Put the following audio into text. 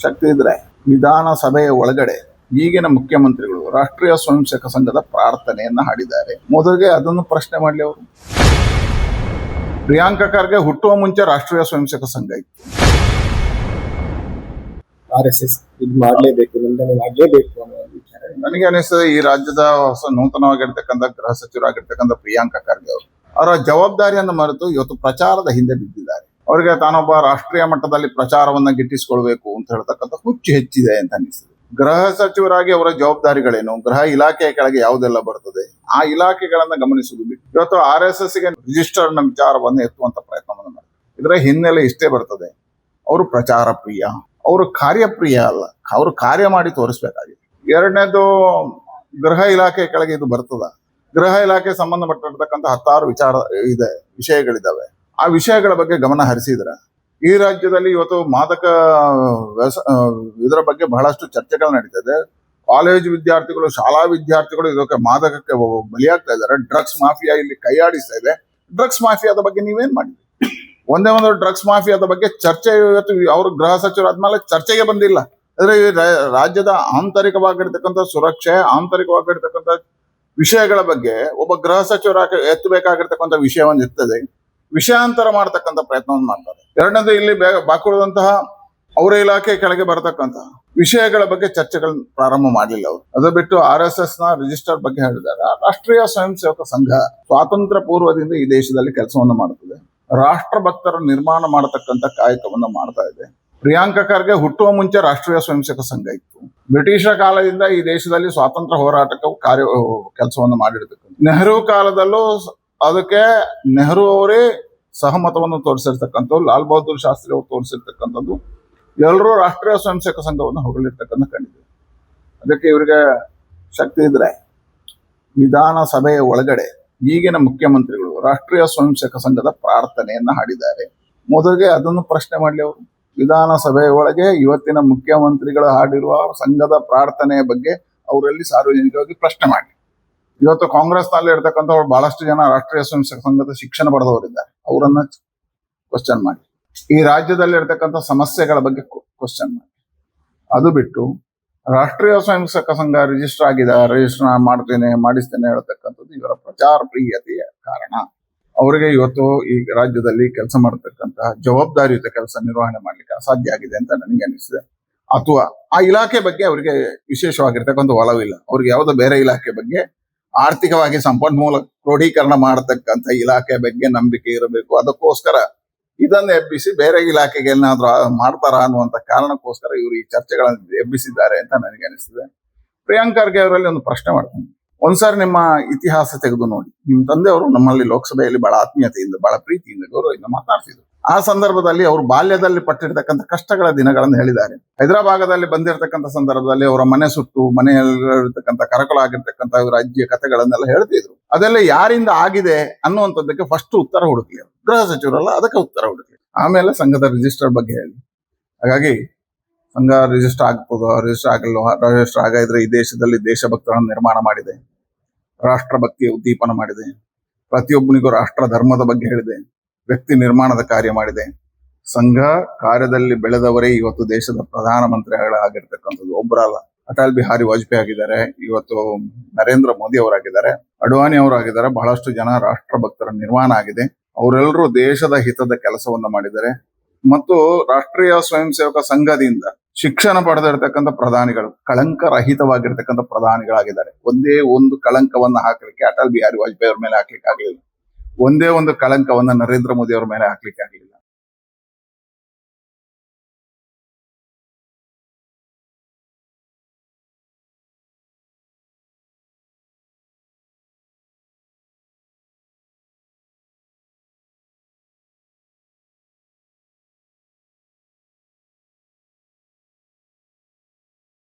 ಶಕ್ತಿ ಇದ್ರೆ ವಿಧಾನಸಭೆಯ ಒಳಗಡೆ ಈಗಿನ ಮುಖ್ಯಮಂತ್ರಿಗಳು ರಾಷ್ಟ್ರೀಯ ಸ್ವಯಂ ಸೇವಕ ಸಂಘದ ಪ್ರಾರ್ಥನೆಯನ್ನ ಹಾಡಿದ್ದಾರೆ. ಮೊದಲಿಗೆ ಅದನ್ನು ಪ್ರಶ್ನೆ ಮಾಡಲಿ ಅವರು. ಪ್ರಿಯಾಂಕಾ ಖರ್ಗೆ ಹುಟ್ಟುವ ಮುಂಚೆ ರಾಷ್ಟ್ರೀಯ ಸ್ವಯಂ ಸೇವಕ ಸಂಘ ಇತ್ತು. RSS ಇದು ಮಾಡಲೇಬೇಕು, ನಿಂದನೆ ಮಾಡಲೇಬೇಕು ಅನ್ನೋ ವಿಚಾರ ನನಗೆ ಅನಿಸ್ತದೆ. ಈ ರಾಜ್ಯದ ನೂತನವಾಗಿರ್ತಕ್ಕಂಥ ಗೃಹ ಸಚಿವರಾಗಿರ್ತಕ್ಕಂಥ ಪ್ರಿಯಾಂಕಾ ಖರ್ಗೆ ಅವರು ಅವರ ಜವಾಬ್ದಾರಿಯನ್ನು ಮರೆತು ಇವತ್ತು ಪ್ರಚಾರದ ಹಿಂದೆ ಬಿದ್ದಿದ್ದಾರೆ. ಅವರಿಗೆ ತಾನೊಬ್ಬ ರಾಷ್ಟ್ರೀಯ ಮಟ್ಟದಲ್ಲಿ ಪ್ರಚಾರವನ್ನ ಗಿಟ್ಟಿಸಿಕೊಳ್ಬೇಕು ಅಂತ ಹೇಳ್ತಕ್ಕಂಥ ಹುಚ್ಚು ಹೆಚ್ಚಿದೆ ಅಂತ ಅನಿಸ್ತದೆ. ಗೃಹ ಸಚಿವರಾಗಿ ಅವರ ಜವಾಬ್ದಾರಿಗಳೇನು, ಗೃಹ ಇಲಾಖೆಯ ಕೆಳಗೆ ಯಾವುದೆಲ್ಲ ಬರ್ತದೆ, ಆ ಇಲಾಖೆಗಳನ್ನ ಗಮನಿಸುವುದು ಬಿಟ್ಟು ಇವತ್ತು RSS ಗೆ ರಿಜಿಸ್ಟರ್ನ ವಿಚಾರವನ್ನು ಎತ್ತುವಂತ ಪ್ರಯತ್ನವನ್ನು ಮಾಡಿದ್ದಾರೆ. ಇದರ ಹಿನ್ನೆಲೆ ಇಷ್ಟೇ ಬರ್ತದೆ, ಅವರು ಪ್ರಚಾರ ಪ್ರಿಯ, ಅವರು ಕಾರ್ಯಪ್ರಿಯ ಅಲ್ಲ, ಅವರು ಕಾರ್ಯ ಮಾಡಿ ತೋರಿಸ್ಬೇಕಾಗಿದೆ. ಎರಡನೇದು, ಗೃಹ ಇಲಾಖೆ ಕೆಳಗೆ ಇದು ಬರ್ತದ. ಗೃಹ ಇಲಾಖೆ ಸಂಬಂಧಪಟ್ಟಿರ್ತಕ್ಕಂಥ 10 ವಿಷಯಗಳಿದ್ದಾವೆ. ಆ ವಿಷಯಗಳ ಬಗ್ಗೆ ಗಮನ ಹರಿಸಿದ್ರೆ ಈ ರಾಜ್ಯದಲ್ಲಿ ಇವತ್ತು ಮಾದಕ ಇದರ ಬಗ್ಗೆ ಬಹಳಷ್ಟು ಚರ್ಚೆಗಳು ನಡೀತದೆ. ಕಾಲೇಜು ವಿದ್ಯಾರ್ಥಿಗಳು, ಶಾಲಾ ವಿದ್ಯಾರ್ಥಿಗಳು ಇದಕ್ಕೆ ಮಾದಕಕ್ಕೆ ಬಲಿಯಾಗ್ತಾ ಇದ್ದಾರೆ. ಡ್ರಗ್ಸ್ ಮಾಫಿಯಾ ಇಲ್ಲಿ ಕೈಯಾಡಿಸ್ತಾ ಇದೆ. ಡ್ರಗ್ಸ್ ಮಾಫಿಯಾದ ಬಗ್ಗೆ ನೀವೇನ್ ಮಾಡಿದ್ರಿ? ಒಂದೇ ಒಂದು ಡ್ರಗ್ಸ್ ಮಾಫಿಯಾದ ಬಗ್ಗೆ ಚರ್ಚೆ ಇವತ್ತು ಅವರು ಗೃಹ ಸಚಿವರಾದ್ಮೇಲೆ ಚರ್ಚೆಗೆ ಬಂದಿಲ್ಲ. ಅಂದ್ರೆ ಈ ರಾಜ್ಯದ ಆಂತರಿಕವಾಗಿರ್ತಕ್ಕಂಥ ಸುರಕ್ಷೆ, ಆಂತರಿಕವಾಗಿರ್ತಕ್ಕಂಥ ವಿಷಯಗಳ ಬಗ್ಗೆ ಒಬ್ಬ ಗೃಹ ಸಚಿವರಾಗಿ ಎತ್ತಬೇಕಾಗಿರ್ತಕ್ಕಂಥ ವಿಷಯವನ್ನು ಎತ್ತದೆ, ವಿಷಯಾಂತರ ಮಾಡತಕ್ಕಂಥ ಪ್ರಯತ್ನವನ್ನು ಮಾಡ್ತಾರೆ. ಎರಡನೇದು, ಇಲ್ಲಿ ಬಾಕುಳಿದಂತಹ ಅವರ ಇಲಾಖೆ ಕೆಳಗೆ ಬರತಕ್ಕಂಥ ವಿಷಯಗಳ ಬಗ್ಗೆ ಚರ್ಚೆಗಳನ್ನ ಪ್ರಾರಂಭ ಮಾಡಲಿಲ್ಲ ಅವರು. ಅದು ಬಿಟ್ಟು RSS ನ ರಿಜಿಸ್ಟರ್ ಬಗ್ಗೆ ಹೇಳಿದ್ದಾರೆ. ರಾಷ್ಟ್ರೀಯ ಸ್ವಯಂ ಸೇವಕ ಸಂಘ ಸ್ವಾತಂತ್ರ್ಯ ಪೂರ್ವದಿಂದ ಈ ದೇಶದಲ್ಲಿ ಕೆಲಸವನ್ನು ಮಾಡುತ್ತದೆ. ರಾಷ್ಟ್ರ ಭಕ್ತರ ನಿರ್ಮಾಣ ಮಾಡತಕ್ಕಂಥ ಕಾಯಕವನ್ನು ಮಾಡ್ತಾ ಇದೆ. ಪ್ರಿಯಾಂಕಾ ಖರ್ಗೆ ಹುಟ್ಟುವ ಮುಂಚೆ ರಾಷ್ಟ್ರೀಯ ಸ್ವಯಂ ಸೇವಕ ಸಂಘ ಇತ್ತು. ಬ್ರಿಟಿಷರ ಕಾಲದಿಂದ ಈ ದೇಶದಲ್ಲಿ ಸ್ವಾತಂತ್ರ್ಯ ಹೋರಾಟಕ್ಕೆ ಕೆಲಸವನ್ನು ಮಾಡಿರ್ತಕ್ಕಂಥ. ನೆಹರು ಕಾಲದಲ್ಲೂ ಅದಕ್ಕೆ ನೆಹರು ಅವರೇ ಸಹಮತವನ್ನು ತೋರಿಸಿರ್ತಕ್ಕಂಥದ್ದು, ಲಾಲ್ ಬಹದ್ದೂರ್ ಶಾಸ್ತ್ರಿ ಅವರು ತೋರಿಸಿರ್ತಕ್ಕಂಥದ್ದು. ಎಲ್ಲರೂ ರಾಷ್ಟ್ರೀಯ ಸ್ವಯಂ ಸೇವಕ ಸಂಘವನ್ನು ಹೊಗಳಿರ್ತಕ್ಕಂಥ ಕಂಡಿದೆ. ಅದಕ್ಕೆ ಇವರಿಗೆ ಶಕ್ತಿ ಇದ್ರೆ ವಿಧಾನಸಭೆಯ ಒಳಗಡೆ ಈಗಿನ ಮುಖ್ಯಮಂತ್ರಿಗಳು ರಾಷ್ಟ್ರೀಯ ಸ್ವಯಂ ಸೇವಕ ಸಂಘದ ಪ್ರಾರ್ಥನೆಯನ್ನ ಹಾಡಿದ್ದಾರೆ. ಮೊದಲಿಗೆ ಅದನ್ನು ಪ್ರಶ್ನೆ ಮಾಡಲಿ ಅವರು. ವಿಧಾನಸಭೆಯ ಒಳಗೆ ಇವತ್ತಿನ ಮುಖ್ಯಮಂತ್ರಿಗಳು ಹಾಡಿರುವ ಸಂಘದ ಪ್ರಾರ್ಥನೆಯ ಬಗ್ಗೆ ಅವರಲ್ಲಿ ಸಾರ್ವಜನಿಕವಾಗಿ ಪ್ರಶ್ನೆ ಮಾಡಲಿ. ಇವತ್ತು ಕಾಂಗ್ರೆಸ್ನಲ್ಲಿ ಇರ್ತಕ್ಕಂಥವ್ರು ಬಹಳಷ್ಟು ಜನ ರಾಷ್ಟ್ರೀಯ ಸ್ವಯಂ ಸೇವಕ ಸಂಘದ ಶಿಕ್ಷಣ ಪಡೆದವರಿದ್ದಾರೆ. ಅವರನ್ನ ಕ್ವಶನ್ ಮಾಡಿ. ಈ ರಾಜ್ಯದಲ್ಲಿ ಇರ್ತಕ್ಕಂಥ ಸಮಸ್ಯೆಗಳ ಬಗ್ಗೆ ಕ್ವಶನ್ ಮಾಡಿ. ಅದು ಬಿಟ್ಟು ರಾಷ್ಟ್ರೀಯ ಸ್ವಯಂ ಸೇವಕ ಸಂಘ ರಿಜಿಸ್ಟರ್ ಮಾಡಿಸ್ತೇನೆ ಹೇಳ್ತಕ್ಕಂಥದ್ದು ಇವರ ಪ್ರಚಾರ ಪ್ರಿಯತೆಯ ಕಾರಣ. ಅವರಿಗೆ ಇವತ್ತು ಈ ರಾಜ್ಯದಲ್ಲಿ ಕೆಲಸ ಮಾಡತಕ್ಕಂತಹ ಜವಾಬ್ದಾರಿಯುತ ಕೆಲಸ ನಿರ್ವಹಣೆ ಮಾಡ್ಲಿಕ್ಕೆ ಅಸಾಧ್ಯ ಆಗಿದೆ ಅಂತ ನನಗೆ ಅನಿಸಿದೆ. ಅಥವಾ ಆ ಇಲಾಖೆ ಬಗ್ಗೆ ಅವರಿಗೆ ವಿಶೇಷವಾಗಿರ್ತಕ್ಕಂಥ ಒಲವಿಲ್ಲ. ಅವ್ರಿಗೆ ಯಾವುದೋ ಬೇರೆ ಇಲಾಖೆ ಬಗ್ಗೆ, ಆರ್ಥಿಕವಾಗಿ ಸಂಪನ್ಮೂಲ ಕ್ರೋಢೀಕರಣ ಮಾಡತಕ್ಕಂಥ ಇಲಾಖೆ ಬಗ್ಗೆ ನಂಬಿಕೆ ಇರಬೇಕು. ಅದಕ್ಕೋಸ್ಕರ ಇದನ್ನು ಎಬ್ಬಿಸಿ ಬೇರೆ ಇಲಾಖೆಗೆ ಏನಾದ್ರೂ ಮಾಡ್ತಾರ ಅನ್ನುವಂತ ಕಾರಣಕ್ಕೋಸ್ಕರ ಇವರು ಈ ಚರ್ಚೆಗಳನ್ನು ಎಬ್ಬಿಸಿದ್ದಾರೆ ಅಂತ ನನಗೆ ಅನಿಸ್ತದೆ. ಪ್ರಿಯಾಂಕಾ ಖರ್ಗೆ ಅವರಲ್ಲಿ ಒಂದು ಪ್ರಶ್ನೆ ಮಾಡ್ತೀನಿ. ಒಂದ್ಸಾರಿ ನಿಮ್ಮ ಇತಿಹಾಸ ತೆಗೆದು ನೋಡಿ. ನಿಮ್ಮ ತಂದೆಯವರು ನಮ್ಮಲ್ಲಿ ಲೋಕಸಭೆಯಲ್ಲಿ ಬಹಳ ಆತ್ಮೀಯತೆಯಿಂದ, ಬಹಳ ಪ್ರೀತಿಯಿಂದ, ಗೌರವದಿಂದ ಮಾತಾಡ್ತಿದ್ರು. ಆ ಸಂದರ್ಭದಲ್ಲಿ ಅವರು ಬಾಲ್ಯದಲ್ಲಿ ಪಟ್ಟಿರ್ತಕ್ಕಂಥ ಕಷ್ಟಗಳ ದಿನಗಳನ್ನು ಹೇಳಿದ್ದಾರೆ. ಹೈದರಾಬಾದಲ್ಲಿ ಬಂದಿರತಕ್ಕಂಥ ಸಂದರ್ಭದಲ್ಲಿ ಅವರ ಮನೆ ಸುಟ್ಟು ಮನೆಯಲ್ಲಿರ್ತಕ್ಕಂಥ ಕರಕಲಾಗಿರ್ತಕ್ಕಂಥ ರಾಜ್ಯ ಕಥೆಗಳನ್ನೆಲ್ಲ ಹೇಳ್ತಿದ್ರು. ಅದೆಲ್ಲ ಯಾರಿಂದ ಆಗಿದೆ ಅನ್ನುವಂಥದ್ದಕ್ಕೆ ಫಸ್ಟ್ ಉತ್ತರ ಹುಡುಕ್ಲಿ. ಗೃಹ ಸಚಿವರಲ್ಲ, ಅದಕ್ಕೆ ಉತ್ತರ ಹುಡುಕ್ಲಿ. ಆಮೇಲೆ ಸಂಘದ ರಿಜಿಸ್ಟರ್ ಬಗ್ಗೆ ಹೇಳಿ. ಹಾಗಾಗಿ ಸಂಘ ರಿಜಿಸ್ಟರ್ ಆಗ್ತದೋ, ರಿಜಿಸ್ಟರ್ ಆಗಿದ್ರೆ ಈ ದೇಶದಲ್ಲಿ ದೇಶಭಕ್ತರನ್ನು ನಿರ್ಮಾಣ ಮಾಡಿದೆ, ರಾಷ್ಟ್ರಭಕ್ತಿಯ ಉದ್ದೀಪನ ಮಾಡಿದೆ, ಪ್ರತಿಯೊಬ್ಬನಿಗೂ ರಾಷ್ಟ್ರ ಧರ್ಮದ ಬಗ್ಗೆ ಹೇಳಿದೆ, ವ್ಯಕ್ತಿ ನಿರ್ಮಾಣದ ಕಾರ್ಯ ಮಾಡಿದೆ. ಸಂಘ ಕಾರ್ಯದಲ್ಲಿ ಬೆಳೆದವರೇ ಇವತ್ತು ದೇಶದ ಪ್ರಧಾನಮಂತ್ರಿಗಳಾಗಿರ್ತಕ್ಕಂಥದ್ದು. ಒಬ್ಬರಲ್ಲ, ಅಟಲ್ ಬಿಹಾರಿ ವಾಜಪೇಯಿ ಆಗಿದ್ದಾರೆ, ಇವತ್ತು ನರೇಂದ್ರ ಮೋದಿ ಅವರಾಗಿದ್ದಾರೆ, ಅಡ್ವಾಣಿ ಅವರಾಗಿದ್ದಾರೆ. ಬಹಳಷ್ಟು ಜನ ರಾಷ್ಟ್ರಭಕ್ತರ ನಿರ್ಮಾಣ ಆಗಿದೆ. ಅವರೆಲ್ಲರೂ ದೇಶದ ಹಿತದ ಕೆಲಸವನ್ನ ಮಾಡಿದ್ದಾರೆ. ಮತ್ತು ರಾಷ್ಟ್ರೀಯ ಸ್ವಯಂ ಸೇವಕ ಸಂಘದಿಂದ ಶಿಕ್ಷಣ ಪಡೆದಿರ್ತಕ್ಕಂಥ ಪ್ರಧಾನಿಗಳು ಕಳಂಕರಹಿತವಾಗಿರ್ತಕ್ಕಂಥ ಪ್ರಧಾನಿಗಳಾಗಿದ್ದಾರೆ. ಒಂದೇ ಒಂದು ಕಳಂಕವನ್ನ ಹಾಕ್ಲಿಕ್ಕೆ ಅಟಲ್ ಬಿಹಾರಿ ವಾಜಪೇಯಿ ಅವ್ರ ಮೇಲೆ ಹಾಕ್ಲಿಕ್ಕೆ ಆಗಲಿಲ್ಲ. ಒಂದೇ ಒಂದು ಕಳಂಕವನ್ನ ನರೇಂದ್ರ ಮೋದಿ ಅವ್ರ ಮೇಲೆ ಹಾಕ್ಲಿಕ್ಕೆ ಆಗಲಿಲ್ಲ.